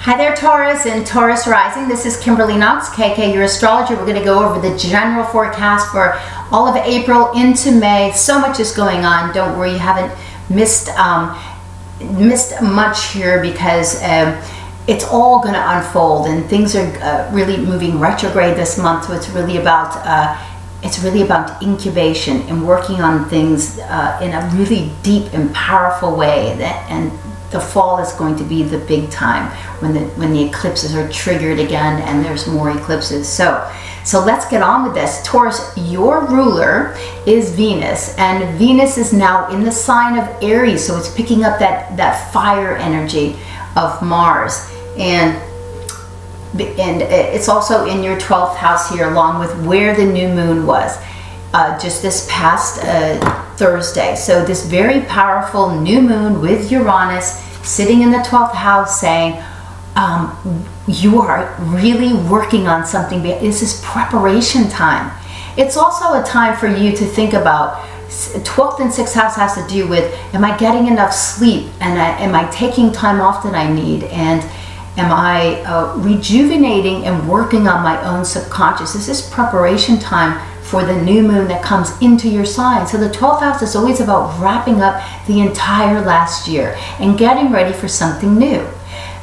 Hi there, Taurus and Taurus rising. This is Kimberly Knox, KK, your astrologer. We're going to go over the general forecast for all of April into May. So much is going on. Don't worry, you haven't missed much here because it's all going to unfold, and things are really moving retrograde this month. So it's really about incubation and working on things in a really deep and powerful way. And the fall is going to be the big time when the eclipses are triggered again, and there's more eclipses. So let's get on with this. Taurus, your ruler is Venus, and Venus is now in the sign of Aries, so it's picking up that fire energy of Mars, and it's also in your 12th house here, along with where the new moon was just this past Thursday. So this very powerful new moon with Uranus sitting in the 12th house, saying you are really working on something. This is preparation time. It's also a time for you to think about 12th and 6th house has to do with, am I getting enough sleep, and am I taking time off that I need, and am I rejuvenating and working on my own subconscious? This is preparation time for the new moon that comes into your sign. So the 12th house is always about wrapping up the entire last year and getting ready for something new.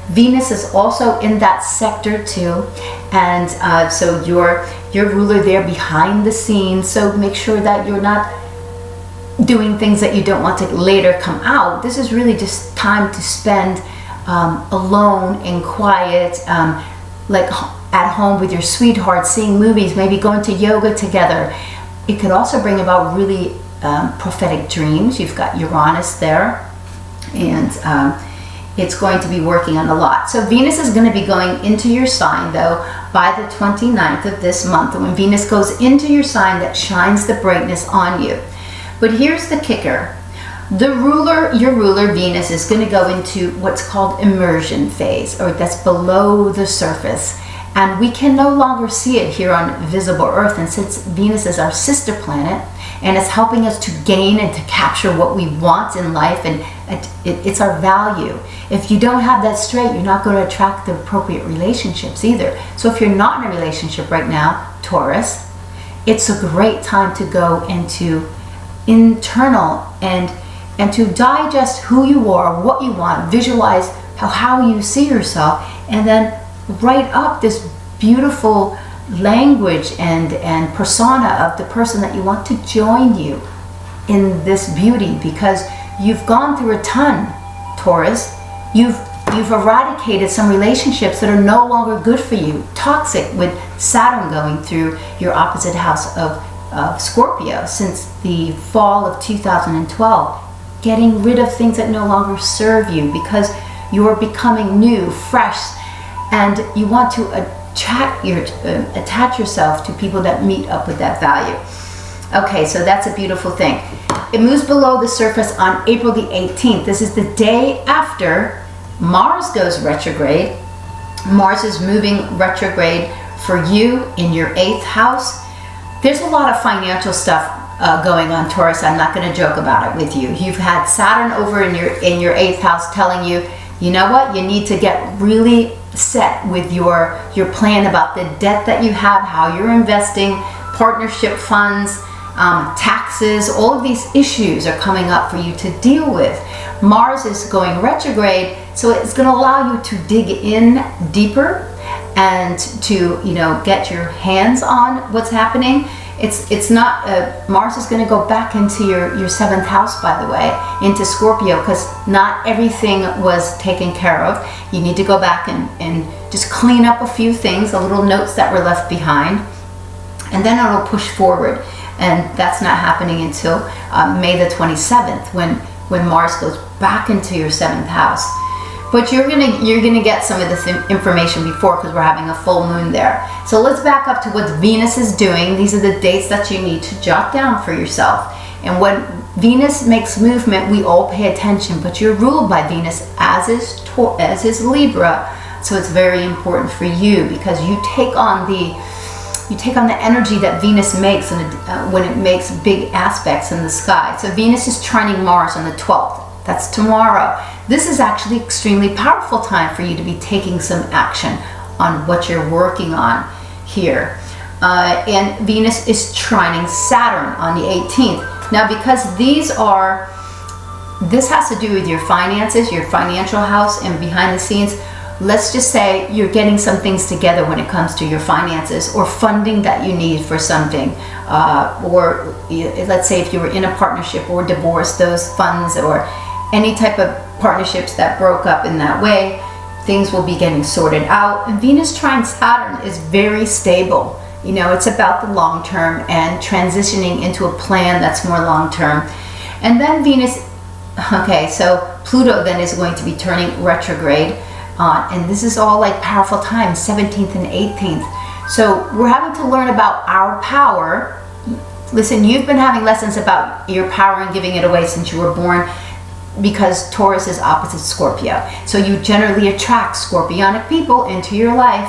Venus is also in that sector too, and so your ruler there behind the scenes. So make sure that you're not doing things that you don't want to later come out. This is really just time to spend alone and quiet, like at home with your sweetheart, seeing movies, maybe going to yoga together. It could also bring about really prophetic dreams. You've got Uranus there, and it's going to be working on a lot. So Venus is going to be going into your sign, though, by the 29th of this month. And when Venus goes into your sign, that shines the brightness on you. But here's the kicker. Your ruler, Venus, is going to go into what's called immersion phase, or that's below the surface. And we can no longer see it here on visible Earth. And since Venus is our sister planet, and it's helping us to gain and to capture what we want in life, and it's our value. If you don't have that straight, you're not going to attract the appropriate relationships either. So if you're not in a relationship right now, Taurus, it's a great time to go into internal and to digest who you are, what you want, visualize how you see yourself, and then write up this beautiful language and persona of the person that you want to join you in this beauty, because you've gone through a ton, Taurus. You've eradicated some relationships that are no longer good for you, toxic, with Saturn going through your opposite house of Scorpio since the fall of 2012, getting rid of things that no longer serve you because you are becoming new, fresh, and you want to attach yourself to people that meet up with that value. Okay, so that's a beautiful thing. It moves below the surface on April the 18th. This is the day after Mars goes retrograde. Mars is moving retrograde for you in your 8th house. There's a lot of financial stuff going on, Taurus. I'm not going to joke about it with you. You've had Saturn over in your 8th house telling you, you know what, you need to get really set with your plan about the debt that you have, how you're investing, partnership funds, taxes. All of these issues are coming up for you to deal with. Mars is going retrograde, so it's going to allow you to dig in deeper and to get your hands on what's happening. It's not Mars is going to go back into your 7th house, by the way, into Scorpio, because not everything was taken care of. You need to go back and just clean up a few things, the little notes that were left behind, and then it'll push forward. And that's not happening until May the 27th, when Mars goes back into your 7th house. But you're gonna get some of this information before, because we're having a full moon there. So let's back up to what Venus is doing. These are the dates that you need to jot down for yourself. And when Venus makes movement, we all pay attention. But you're ruled by Venus, as is Libra. So it's very important for you, because you take on the energy that Venus makes when it makes big aspects in the sky. So Venus is trining Mars on the 12th. That's tomorrow. This is actually extremely powerful time for you to be taking some action on what you're working on here. And Venus is trining Saturn on the 18th. Now, because this has to do with your finances, your financial house, and behind the scenes, let's just say you're getting some things together when it comes to your finances or funding that you need for something. Or let's say if you were in a partnership or divorced, those funds or any type of partnerships that broke up in that way, things will be getting sorted out. And Venus trine Saturn is very stable. You know, it's about the long term and transitioning into a plan that's more long term. And then Venus, okay, so Pluto then is going to be turning retrograde. And this is all like powerful times, 17th and 18th. So we're having to learn about our power. Listen, you've been having lessons about your power and giving it away since you were born, because Taurus is opposite Scorpio. So you generally attract Scorpionic people into your life.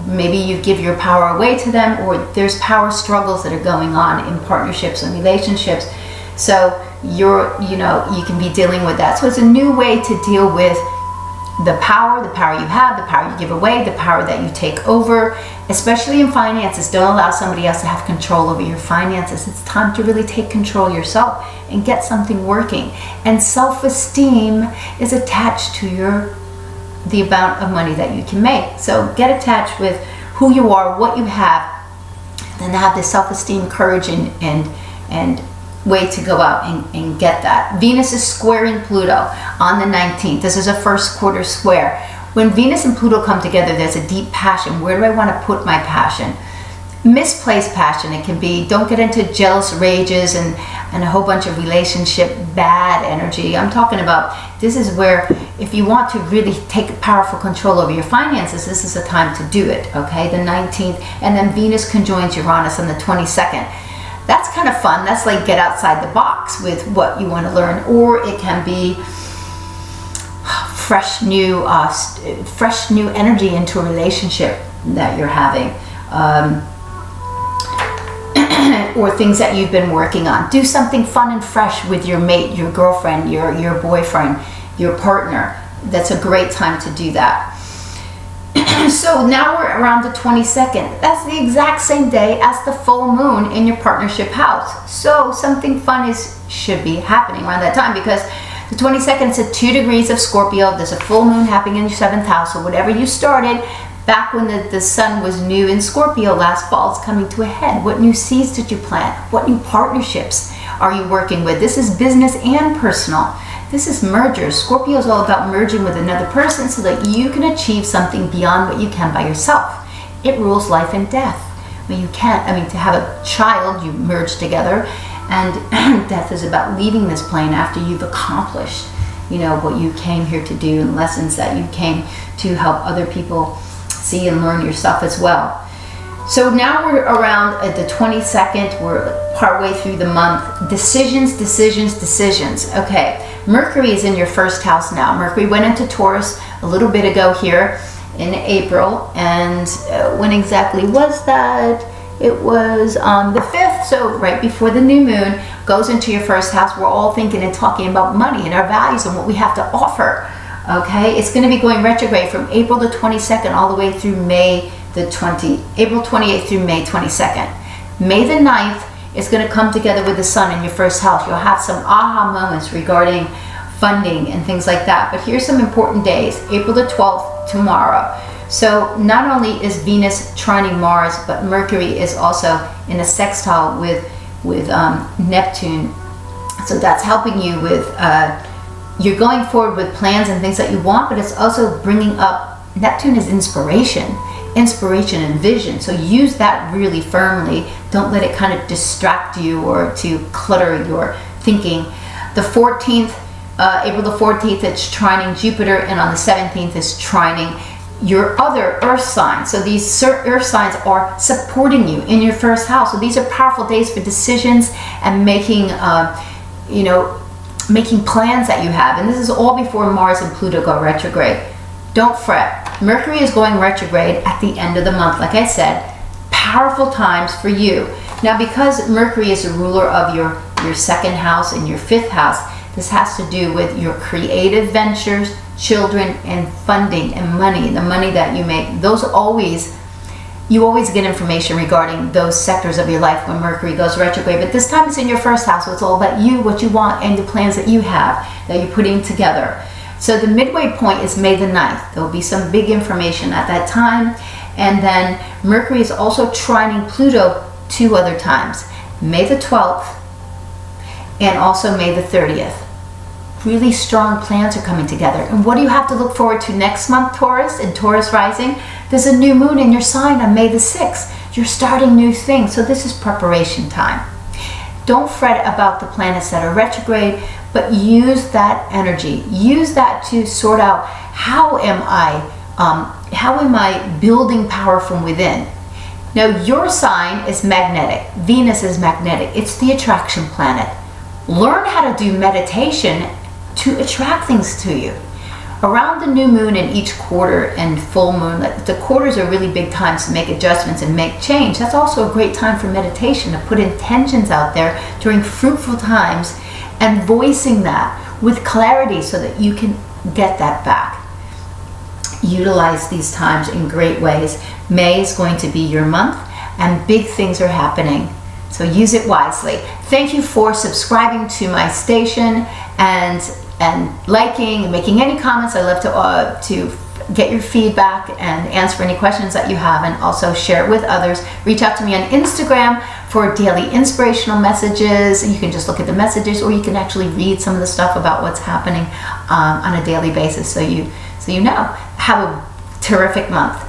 Maybe you give your power away to them, or there's power struggles that are going on in partnerships and relationships. So you can be dealing with that. So it's a new way to deal with the power you have, the power you give away, the power that you take over, especially in finances. Don't allow somebody else to have control over your finances. It's time to really take control yourself and get something working. And self-esteem is attached to the amount of money that you can make. So get attached with who you are, what you have, then have the self-esteem, courage, and way to go out and get that. Venus is squaring Pluto on the 19th. This is a first quarter square. When Venus and Pluto come together, there's a deep passion. Where do I want to put my passion? Misplaced passion. It can be, don't get into jealous rages and a whole bunch of relationship bad energy. I'm talking about, this is where if you want to really take powerful control over your finances, this is the time to do it, okay? The 19th, and then Venus conjoins Uranus on the 22nd. That's kind of fun. That's like get outside the box with what you want to learn. Or it can be fresh new energy into a relationship that you're having. Or things that you've been working on. Do something fun and fresh with your mate, your girlfriend, your boyfriend, your partner. That's a great time to do that. So now we're around the 22nd. That's the exact same day as the full moon in your partnership house. So something fun should be happening around that time, because the 22nd is at 2 degrees of Scorpio. There's a full moon happening in your 7th house. So whatever you started back when the sun was new in Scorpio last fall is coming to a head. What new seeds did you plant? What new partnerships are you working with? This is business and personal. This is mergers. Scorpio is all about merging with another person so that you can achieve something beyond what you can by yourself. It rules life and death. To have a child, you merge together, and death is about leaving this plane after you've accomplished, what you came here to do, and lessons that you came to help other people see and learn yourself as well. So now we're around at the 22nd. We're partway through the month. Decisions. Okay, Mercury is in your first house now. Mercury went into Taurus a little bit ago here in April. And when exactly was that? It was on the 5th, so right before the new moon, goes into your first house. We're all thinking and talking about money and our values and what we have to offer. Okay, it's going to be going retrograde from April the 22nd all the way through April 28th through May 22nd. May the 9th is going to come together with the sun in your first house. You'll have some aha moments regarding funding and things like that. But here's some important days. April the 12th, tomorrow. So not only is Venus trining Mars, but Mercury is also in a sextile with Neptune. So that's helping you with, you're going forward with plans and things that you want, but it's also bringing up, Neptune is inspiration and vision. So use that really firmly. Don't let it kind of distract you or to clutter your thinking. The 14th, April the 14th, it's trining Jupiter, and on the 17th is trining your other earth signs. So these earth signs are supporting you in your first house. So these are powerful days for decisions and making plans that you have. And this is all before Mars and Pluto go retrograde. Don't fret. Mercury is going retrograde at the end of the month. Like I said, powerful times for you. Now, because Mercury is a ruler of your second house and your fifth house, This has to do with your creative ventures, children, and funding and money, the money that you make. You always get information regarding those sectors of your life when Mercury goes retrograde, but this time it's in your first house, so it's all about you, what you want, and the plans that you have, that you're putting together. So the midway point is May the 9th. There will be some big information at that time. And then Mercury is also trining Pluto 2 other times, May the 12th and also May the 30th. Really strong plans are coming together. And what do you have to look forward to next month, Taurus and Taurus rising? There's a new moon in your sign on May the 6th. You're starting new things, so this is preparation time. Don't fret about the planets that are retrograde, but use that energy. Use that to sort out, how am I building power from within? Now, your sign is magnetic. Venus is magnetic. It's the attraction planet. Learn how to do meditation to attract things to you. Around the new moon in each quarter and full moon, the quarters are really big times to make adjustments and make change. That's also a great time for meditation, to put intentions out there during fruitful times and voicing that with clarity so that you can get that back. Utilize these times in great ways. May is going to be your month and big things are happening. So use it wisely. Thank you for subscribing to my station and liking and making any comments. I love to get your feedback and answer any questions that you have, and also share it with others. Reach out to me on Instagram for daily inspirational messages. You can just look at the messages, or you can actually read some of the stuff about what's happening on a daily basis, so you know. Have a terrific month.